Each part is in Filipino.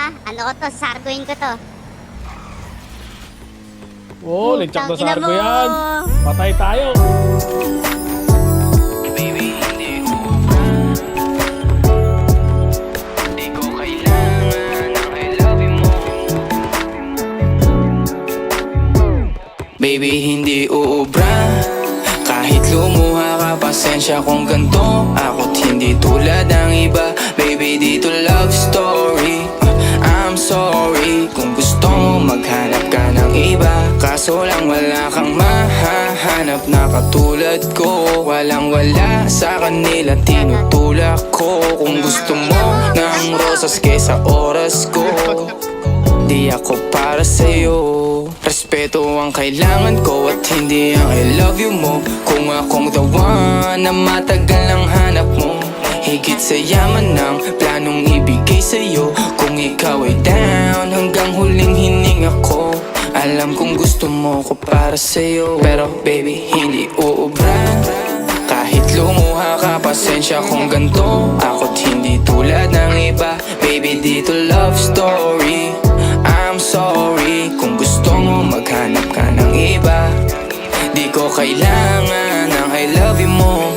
ha. Ano ko to, sargoin ko to. Oh, linchak na Putang ina sargo mo. yan. Patay tayo. Baby, hindi ubra. Di ko kailangan ng I love you mo. Baby, hindi uubra. Kahit lumuha ka, pasensya kung ganto. Ako't hindi tulad ng iba. Baby, dito love story. I'm sorry kung gusto mo maghanap ka ng iba. Kaso lang wala kang mahahanap na katulad ko. Walang wala sa kanila, tinutulak ko. Kung gusto mo ng rosas kesa oras ko, di ako para sa'yo. Respeto ang kailangan ko at hindi ang I love you mo. Kung akong the one na matagal ang hanap mo, higit sa yaman ng planong ibigay sa'yo. Kung ikaw ay down, hanggang huling hininga ko. Alam kong gusto mo ko para sa'yo, pero baby, hindi uubra. Kahit lumuha ka, pasensya kung ganto. Ako't hindi tulad ng iba. Baby, dito love story. I'm sorry kung gusto mo maghanap ka ng iba. Di ko kailangan ng I love you mo.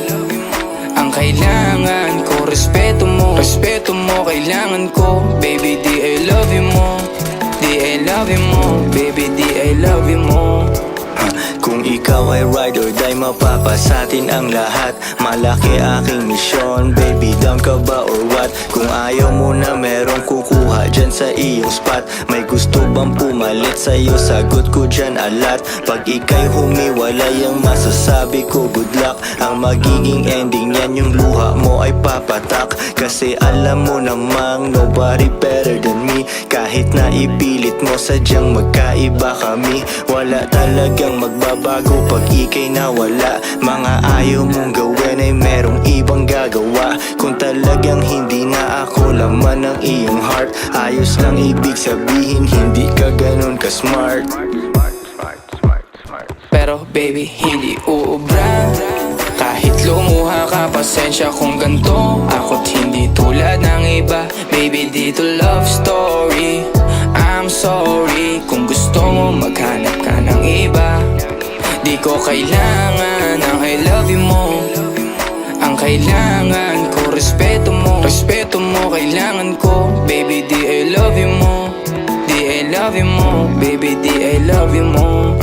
Ang kailangan ko, respeto mo. Respeto mo, kailangan ko. Baby, di I love you mo. Di I love you mo. Baby, di I love you mo. Kung ikaw ay ride or die, mapapasatin ang lahat. Malaki aking misyon, baby, down ka ba or what? Kung ayaw mo na merong kukuha dyan sa iyong spot. May gusto bang pumalit sa'yo? Sagot ko dyan alat. Pag ika'y humiwalay, ang masasabi ko good luck. Ang magiging ending yan, yung luha mo ay papatak. Kasi alam mo namang nobody better than me. Kahit na ipilit mo, sadyang magkaiba kami. Wala talagang magbabago pag ika'y nawala. Mga ayaw mong gawin ay merong ibang gagawa. Kung talagang hindi na ako laman ng iyong heart, ayos lang ibig sabihin, hindi ka ganun ka-smart. Pero baby, hindi uubra. Kahit lumuha ka, pasensya kung ganto. Ako't hindi tulad ng iba. Baby, dito love story. I'm sorry kung gusto mo maghanap ka ng iba. Di ko kailangan ng I love you mo. Ang kailangan ko, respeto mo. Respeto mo, kailangan ko. Baby, di I love you mo. Di I love you mo. Baby, di I love you mo.